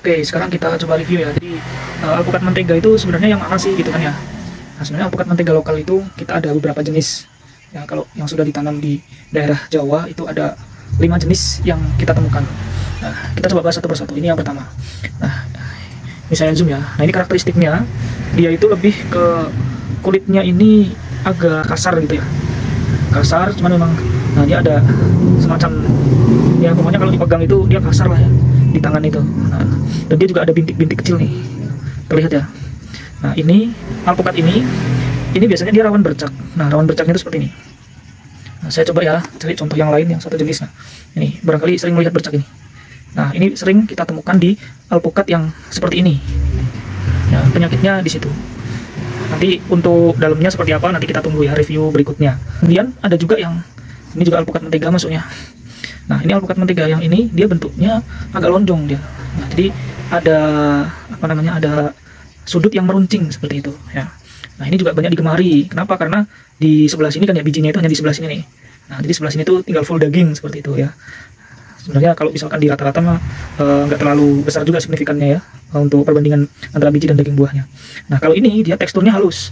Oke, sekarang kita coba review ya. Jadi alpukat mentega itu sebenarnya yang mana sih gitu kan ya. Nah, sebenarnya alpukat mentega lokal itu kita ada beberapa jenis. Ya, kalau yang sudah ditanam di daerah Jawa itu ada 5 jenis yang kita temukan. Nah, kita coba bahas satu persatu. Ini yang pertama. Nah, ini saya zoom ya. Nah, ini karakteristiknya, dia itu lebih ke kulitnya ini agak kasar gitu ya. Kasar, cuman memang dia ada semacam ya, pokoknya kalau dipegang itu dia kasar lah ya di tangan itu. Nah, dan dia juga ada bintik-bintik kecil nih, terlihat ya. Nah, ini alpukat ini biasanya dia rawan bercak. Nah, rawan bercaknya itu seperti ini. Nah, saya coba ya cari contoh yang lain yang satu jenis. Nah, ini barangkali sering melihat bercak ini. Nah, ini sering kita temukan di alpukat yang seperti ini. Ya, penyakitnya di situ. Nanti untuk dalamnya seperti apa nanti kita tunggu ya review berikutnya. Kemudian ada juga yang ini juga alpukat mentega masuknya. Nah, ini alpukat mentega yang ini dia bentuknya agak lonjong dia. Nah, jadi ada apa namanya, ada sudut yang meruncing seperti itu ya. Nah, ini juga banyak digemari. Kenapa? Karena di sebelah sini kan ya, bijinya itu hanya di sebelah sini nih. Nah, jadi sebelah sini tuh tinggal full daging seperti itu ya. Sebenarnya kalau misalkan di rata-rata mah nggak terlalu besar juga signifikannya ya untuk perbandingan antara biji dan daging buahnya. Nah, kalau ini dia teksturnya halus.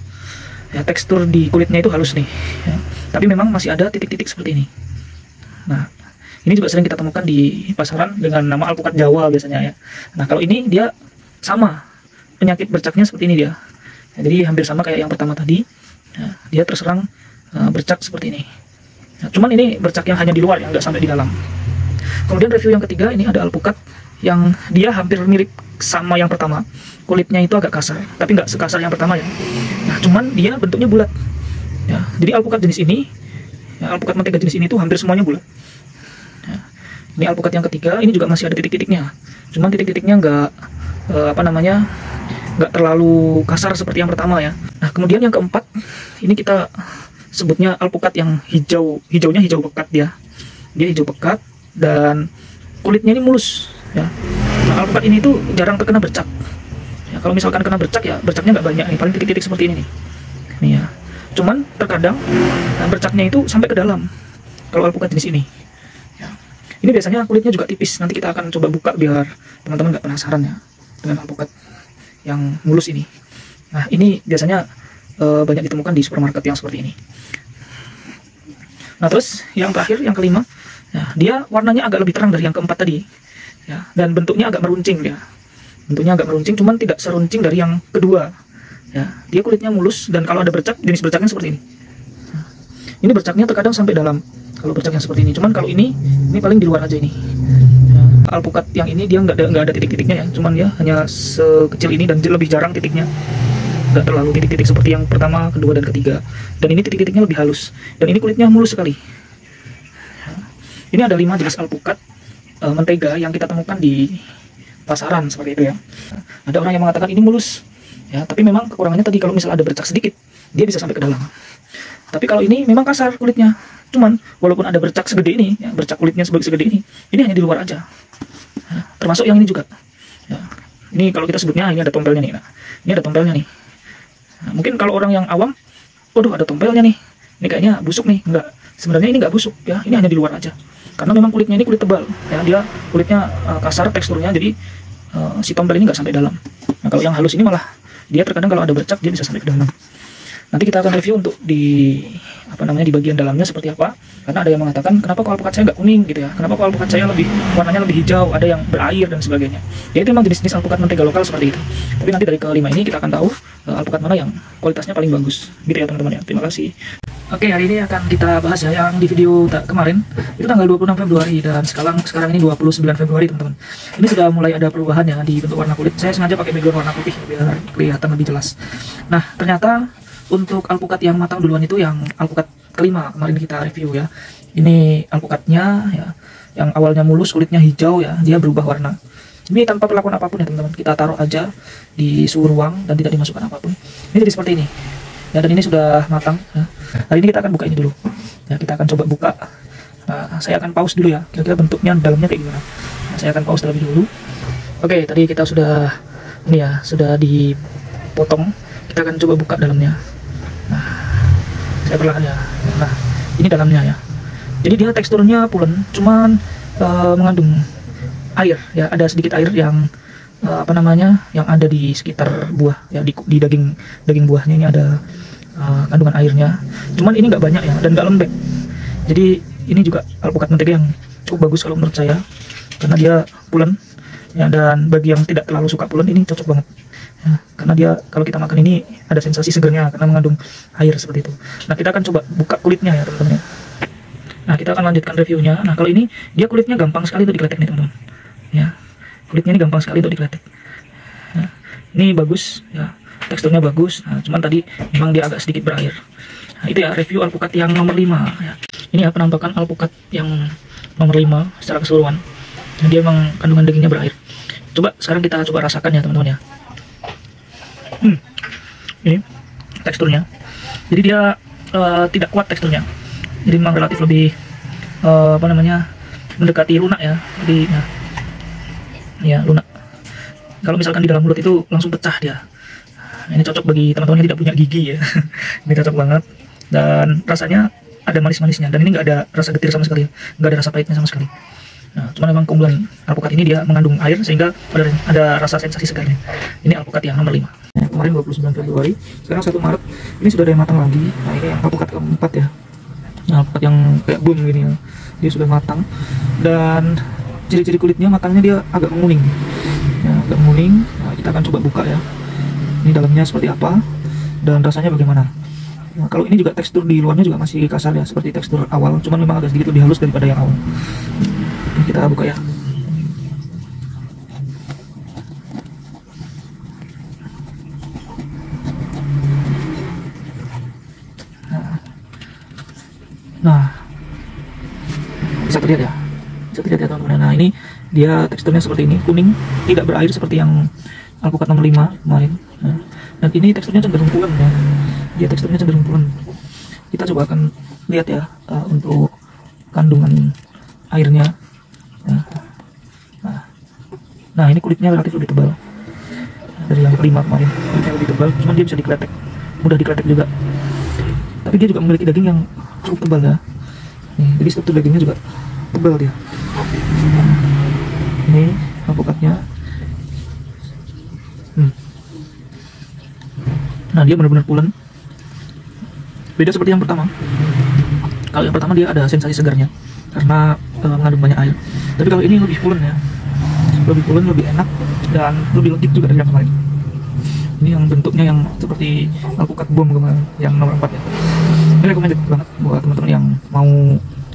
Ya, tekstur di kulitnya itu halus nih ya. Tapi memang masih ada titik-titik seperti ini. Nah, ini juga sering kita temukan di pasaran dengan nama alpukat Jawa biasanya ya. Nah, kalau ini dia sama, penyakit bercaknya seperti ini dia. Ya, jadi hampir sama kayak yang pertama tadi. Ya, dia terserang bercak seperti ini. Ya, cuman ini bercak yang hanya di luar ya, nggak sampai di dalam. Kemudian review yang ketiga, ini ada alpukat yang dia hampir mirip sama yang pertama. Kulitnya itu agak kasar, tapi nggak sekasar yang pertama ya. Nah, cuman dia bentuknya bulat. Ya, jadi alpukat jenis ini, ya, alpukat mentega jenis ini tuh hampir semuanya bulat. Ya, ini alpukat yang ketiga, ini juga masih ada titik-titiknya. Cuman titik-titiknya nggak nggak terlalu kasar seperti yang pertama ya. Nah, kemudian yang keempat, ini kita sebutnya alpukat yang hijaunya hijau pekat dia. Dia hijau pekat dan kulitnya ini mulus ya. Nah, alpukat ini tuh jarang terkena bercak ya. Kalau misalkan kena bercak ya bercaknya nggak banyak nih, paling titik-titik seperti ini nih ya. Cuman terkadang bercaknya itu sampai ke dalam kalau alpukat jenis ini ya. Ini biasanya kulitnya juga tipis. Nanti kita akan coba buka biar teman-teman nggak penasaran ya dengan alpukat yang mulus ini. Nah, ini biasanya banyak ditemukan di supermarket yang seperti ini. Nah, terus yang terakhir, yang kelima ya, dia warnanya agak lebih terang dari yang keempat tadi ya, dan bentuknya agak meruncing dia. Bentuknya agak meruncing, cuman tidak seruncing dari yang kedua ya. Dia kulitnya mulus dan kalau ada bercak, jenis bercaknya seperti ini. Nah, ini bercaknya terkadang sampai dalam kalau bercaknya seperti ini. Cuman kalau ini paling di luar aja ini ya. Alpukat yang ini dia nggak ada titik-titiknya ya, cuman ya hanya sekecil ini dan lebih jarang titiknya. Nggak terlalu titik-titik seperti yang pertama, kedua, dan ketiga. Dan ini titik-titiknya lebih halus dan ini kulitnya mulus sekali. Ini ada 5 jenis alpukat mentega yang kita temukan di pasaran seperti itu ya. Ada orang yang mengatakan ini mulus ya, tapi memang kekurangannya tadi kalau misal ada bercak sedikit dia bisa sampai ke dalam. Tapi kalau ini memang kasar kulitnya. Cuman walaupun ada bercak segede ini ya, bercak kulitnya segede ini hanya di luar aja ya, termasuk yang ini juga ya. Ini kalau kita sebutnya ini ada tompelnya nih. Nah, ini ada tompelnya nih. Nah, mungkin kalau orang yang awam, waduh ada tompelnya nih, ini kayaknya busuk nih. Enggak, sebenarnya ini nggak busuk ya, ini hanya di luar aja. Karena memang kulitnya ini kulit tebal ya, dia kulitnya kasar teksturnya, jadi si tompel ini nggak sampai dalam. Nah, kalau yang halus ini malah dia terkadang kalau ada bercak dia bisa sampai ke dalam. Nanti kita akan review untuk di di bagian dalamnya seperti apa. Karena ada yang mengatakan kenapa kok alpukat saya nggak kuning gitu ya, kenapa kok alpukat saya warnanya lebih hijau, ada yang berair dan sebagainya. Ya, itu memang jenis-jenis alpukat mentega lokal seperti itu. Tapi nanti dari kelima ini kita akan tahu alpukat mana yang kualitasnya paling bagus gitu ya teman-teman ya. Terima kasih. Oke, hari ini akan kita bahas ya yang di video kemarin itu tanggal 26 Februari dan sekarang ini 29 Februari teman-teman. Ini sudah mulai ada perubahan ya di bentuk warna kulit. Saya sengaja pakai background warna putih biar kelihatan lebih jelas. Nah, ternyata untuk alpukat yang matang duluan itu yang alpukat kelima kemarin kita review ya. Ini alpukatnya ya, yang awalnya mulus kulitnya hijau ya, dia berubah warna. Ini tanpa perlakuan apapun ya teman-teman. Kita taruh aja di suhu ruang dan tidak dimasukkan apapun. Ini jadi seperti ini. Ya, dan ini sudah matang ya. Hari ini kita akan buka ini dulu ya, kita akan coba buka. Nah, saya akan pause dulu ya, kira-kira bentuknya dalamnya kayak gimana. Nah, saya akan pause terlebih dulu. Oke, tadi kita sudah ini ya, sudah dipotong. Kita akan coba buka dalamnya. Nah, saya perlahan ya. Nah, ini dalamnya ya. Jadi dia teksturnya pulen, cuman mengandung air ya, ada sedikit air yang apa namanya, yang ada di sekitar buah ya, di daging buahnya ini ada kandungan airnya. Cuman ini nggak banyak ya, dan nggak lembek. Jadi ini juga alpukat mentega yang cukup bagus kalau menurut saya, karena dia pulen ya, dan bagi yang tidak terlalu suka pulen ini cocok banget ya, karena dia kalau kita makan ini ada sensasi segernya karena mengandung air seperti itu. Nah, kita akan coba buka kulitnya ya teman-teman. Nah, kita akan lanjutkan reviewnya. Nah, kalau ini dia kulitnya gampang sekali untuk dikletek nih teman-teman ya, kulitnya ini gampang sekali untuk dikletek ya. Ini bagus ya, teksturnya bagus. Nah, cuman tadi memang dia agak sedikit berair. Nah, itu ya review alpukat yang nomor 5 ya. Ini ya penampakan alpukat yang nomor 5 secara keseluruhan. Nah, dia memang kandungan dagingnya berair. Coba sekarang kita coba rasakan ya teman-teman ya. Ini teksturnya. Jadi dia tidak kuat teksturnya. Jadi memang relatif lebih apa namanya, mendekati lunak ya. Jadi nah, ya lunak. Kalau misalkan di dalam mulut itu langsung pecah dia. Nah, ini cocok bagi teman-teman yang tidak punya gigi ya. Ini cocok banget. Dan rasanya ada manis-manisnya. Dan ini nggak ada rasa getir sama sekali. Nggak ada rasa pahitnya sama sekali. Nah, cuma memang keunggulan alpukat ini dia mengandung air sehingga ada rasa sensasi segarnya. Ini alpukat yang nomor 5. Nah, kemarin 29 Februari, sekarang 1 Maret. Ini sudah ada yang matang lagi. Nah, ini yang alpukat keempat ya. Nah, alpukat yang kayak boom gini ya. Dia sudah matang. Dan ciri-ciri kulitnya matangnya dia agak menguning. Ya, agak menguning. Nah, kita akan coba buka ya. Ini dalamnya seperti apa dan rasanya bagaimana. Nah, kalau ini juga tekstur di luarnya juga masih kasar ya, seperti tekstur awal, cuman memang agak sedikit lebih halus daripada yang awal. Ini kita buka ya. Nah, bisa terlihat ya, teman-teman. Nah, ini dia teksturnya seperti ini, kuning, tidak berair seperti yang alpukat nomor 5 kemarin. Nah, dan ini teksturnya cenderung pulen ya, dia teksturnya cenderung pulen. Kita coba akan lihat ya untuk kandungan airnya. Nah, ini kulitnya relatif lebih tebal dari yang kelima kemarin. Kulitnya lebih tebal, cuman dia bisa dikletek, mudah dikletek juga. Tapi dia juga memiliki daging yang cukup tebal ya. Nih, jadi struktur dagingnya juga tebal dia. Ini alpukatnya. Nah, dia benar-benar pulen. Beda seperti yang pertama. Kalau yang pertama dia ada sensasi segarnya karena mengandung banyak air. Tapi kalau ini lebih pulen ya. Lebih pulen, lebih enak, dan lebih legit juga dari yang kemarin. Ini yang bentuknya yang seperti alpukat bom kemarin, yang nomor 4 ya. Ini recommended banget buat teman-teman yang mau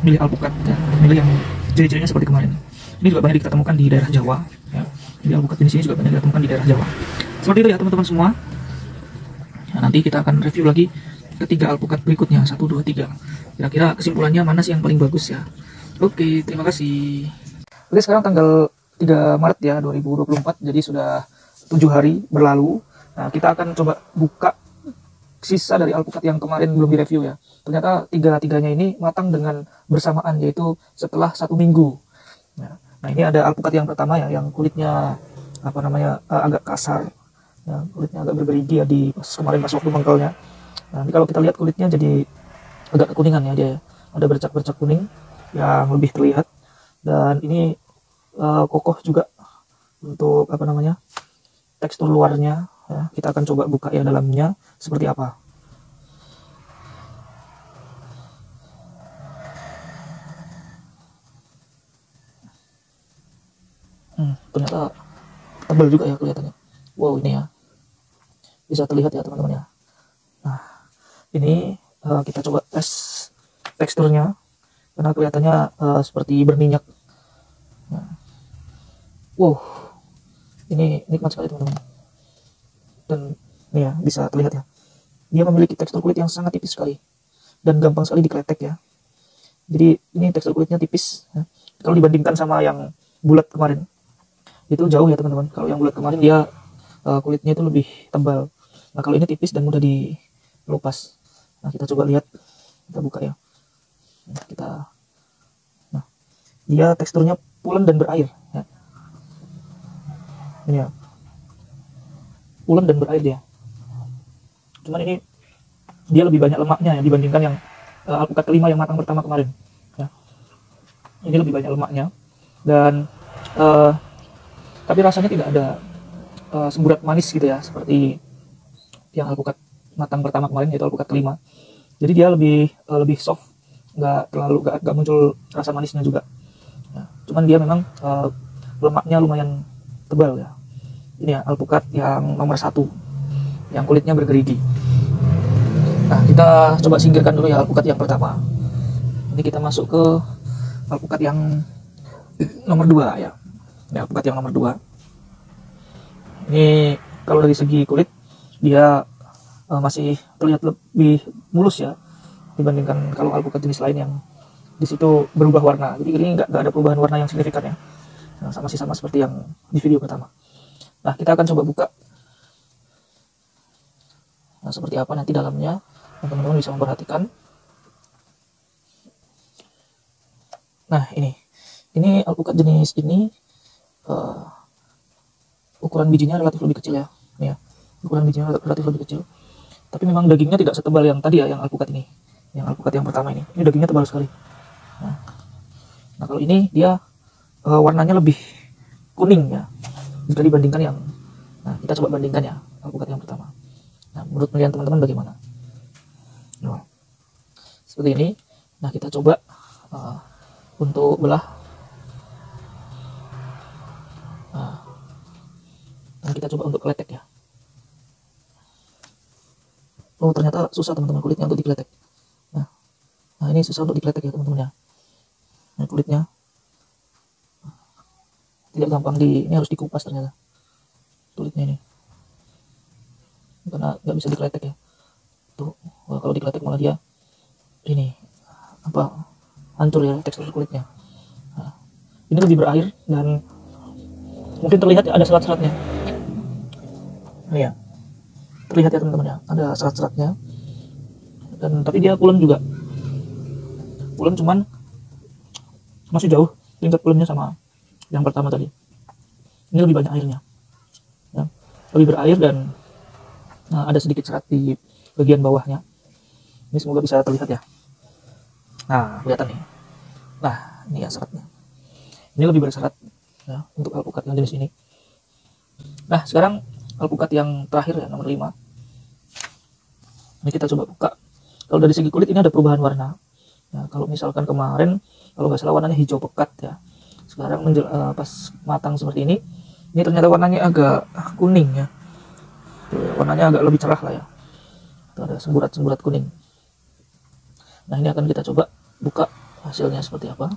milih alpukat ya, milih yang ciri-cirinya seperti kemarin. Ini juga banyak kita temukan di daerah Jawa ya. Jadi alpukat jenis ini juga banyak kita temukan di daerah Jawa. Seperti itu ya teman-teman semua. Nah, nanti kita akan review lagi ketiga alpukat berikutnya, 1, 2, 3. Kira-kira kesimpulannya mana sih yang paling bagus ya. Oke, terima kasih. Oke, sekarang tanggal 3 Maret ya 2024, jadi sudah 7 hari berlalu. Nah, kita akan coba buka sisa dari alpukat yang kemarin belum direview ya. Ternyata tiga-tiganya ini matang dengan bersamaan, yaitu setelah 1 minggu. Nah, ini ada alpukat yang pertama ya, yang kulitnya apa namanya agak kasar ya, kulitnya agak bergerigi ya di kemarin pas waktu mangkalnya. Nah, ini kalau kita lihat kulitnya jadi agak kekuningan ya, dia ada bercak-bercak kuning yang lebih terlihat. Dan ini kokoh juga untuk apa namanya tekstur luarnya ya. Kita akan coba buka ya dalamnya seperti apa. Ternyata tebal juga ya kelihatannya. Wow, ini ya bisa terlihat ya teman-teman ya. Nah, ini kita coba tes teksturnya karena kelihatannya seperti berminyak. Nah, wow, ini nikmat sekali teman-teman. Dan ini ya bisa terlihat ya, dia memiliki tekstur kulit yang sangat tipis sekali dan gampang sekali dikletek ya. Jadi ini tekstur kulitnya tipis ya. Kalau dibandingkan sama yang bulat kemarin itu jauh ya teman-teman. Kalau yang bulat kemarin dia kulitnya itu lebih tebal. Nah, kalau ini tipis dan mudah dilepas. Nah, kita coba lihat, kita buka ya. Nah, dia teksturnya pulen dan berair ya. Ini ya, pulen dan berair dia. Cuman ini dia lebih banyak lemaknya ya dibandingkan yang alpukat kelima yang matang pertama kemarin ya. Ini lebih banyak lemaknya dan tapi rasanya tidak ada semburat manis gitu ya, seperti yang alpukat matang pertama kemarin, yaitu alpukat kelima. Jadi dia lebih soft, nggak muncul rasa manisnya juga. Ya, cuman dia memang lemaknya lumayan tebal ya. Ini ya alpukat yang nomor 1, yang kulitnya bergerigi. Nah, kita coba singkirkan dulu ya alpukat yang pertama. Ini kita masuk ke alpukat yang nomor 2 ya. Ini alpukat yang nomor 2. Ini kalau dari segi kulit dia masih terlihat lebih mulus ya dibandingkan kalau alpukat jenis lain yang di situ berubah warna. Jadi ini nggak ada perubahan warna yang signifikan ya. Nah, sama seperti yang di video pertama. Nah, kita akan coba buka. Nah, seperti apa nanti dalamnya, teman-teman bisa memperhatikan. Nah, ini alpukat jenis ini ukuran bijinya relatif lebih kecil ya. Nih ya, ukuran bijinya relatif lebih kecil. Tapi memang dagingnya tidak setebal yang tadi ya, yang alpukat ini. Yang alpukat yang pertama ini. Ini dagingnya tebal sekali. Nah, kalau ini dia warnanya lebih kuning ya, jika dibandingkan yang, nah kita coba bandingkan ya alpukat yang pertama. Nah, menurut penilaian teman-teman bagaimana? Nah, seperti ini. Nah, kita coba untuk belah. Nah, kita coba untuk kletek ya. Oh, ternyata susah teman-teman kulitnya untuk dikletek. Nah, ini susah untuk dikletek ya teman-teman ya. Nah, kulitnya tidak gampang ini harus dikupas ternyata kulitnya ini, karena nggak bisa dikletek ya. Tuh, kalau dikletek malah dia ini hancur ya tekstur kulitnya. Nah, ini lebih berair dan mungkin terlihat ya ada serat-seratnya. Ini ya, terlihat ya teman-teman ya, ada serat-seratnya. Dan tapi dia pulen juga, pulen, cuman masih jauh tingkat pulennya sama yang pertama tadi. Ini lebih banyak airnya ya, lebih berair dan ada sedikit serat di bagian bawahnya. Ini semoga bisa terlihat ya. Nah, kelihatan nih. Nah, ini ya seratnya. Ini lebih berserat ya untuk alpukat yang jenis ini. Nah, sekarang alpukat yang terakhir ya, nomor 5. Ini kita coba buka. Kalau dari segi kulit ini ada perubahan warna ya. Kalau misalkan kemarin kalau nggak salah warnanya hijau pekat ya, sekarang pas matang seperti ini ternyata warnanya agak kuning ya. Warnanya agak lebih cerah lah ya. Itu ada semburat-semburat kuning. Nah, ini akan kita coba buka hasilnya seperti apa,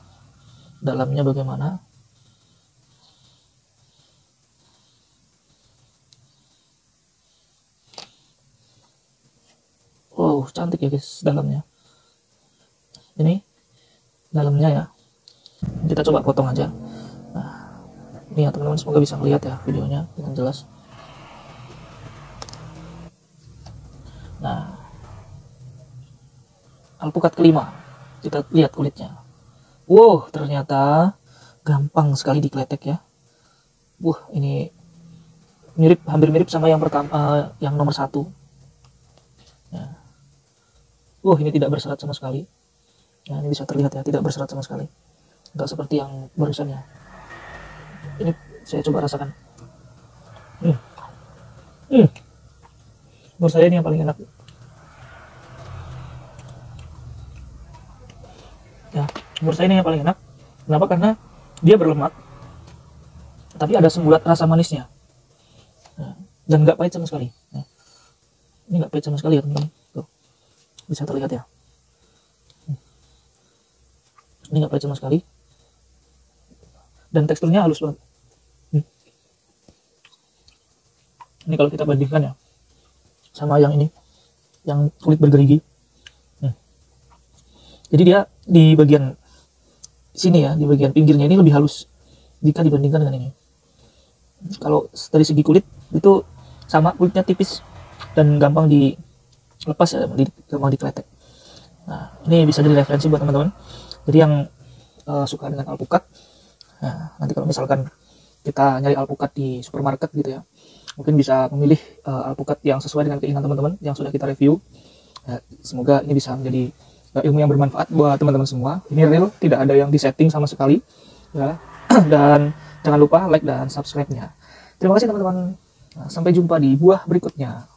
dalamnya bagaimana. Wow, cantik ya guys dalamnya. Ini dalamnya ya, kita coba potong aja. Nah, ini ya teman-teman, semoga bisa melihat ya videonya dengan jelas. Nah, alpukat kelima, kita lihat kulitnya. Wow, ternyata gampang sekali dikletek ya. Wah, ini hampir mirip sama yang pertama, yang nomor 1 ya. Ini tidak berserat sama sekali. Nah, ini bisa terlihat ya, tidak berserat sama sekali. Enggak seperti yang barusan ya. Ini saya coba rasakan. Menurut saya ini yang paling enak. Ya, menurut saya ini yang paling enak. Kenapa? Karena dia berlemak, tapi ada semburat rasa manisnya. Nah, dan nggak pahit sama sekali. Nah, ini nggak pahit sama sekali ya teman-teman. Tuh, bisa terlihat ya. Ini nggak pahit sama sekali. Dan teksturnya halus banget. Ini kalau kita bandingkan ya sama yang ini, yang kulit bergerigi. Jadi dia di bagian sini ya, di bagian pinggirnya ini lebih halus jika dibandingkan dengan ini. Kalau dari segi kulit itu sama, kulitnya tipis dan gampang dilepas ya, gampang dikletek. Nah, ini bisa jadi referensi buat teman-teman. Jadi yang suka dengan alpukat, nah, nanti kalau misalkan kita nyari alpukat di supermarket gitu ya, mungkin bisa memilih alpukat yang sesuai dengan keinginan teman-teman yang sudah kita review. Ya, semoga ini bisa menjadi ilmu yang bermanfaat buat teman-teman semua. Ini real, tidak ada yang disetting sama sekali ya. Dan jangan lupa like dan subscribe-nya. Terima kasih teman-teman. Sampai jumpa di buah berikutnya.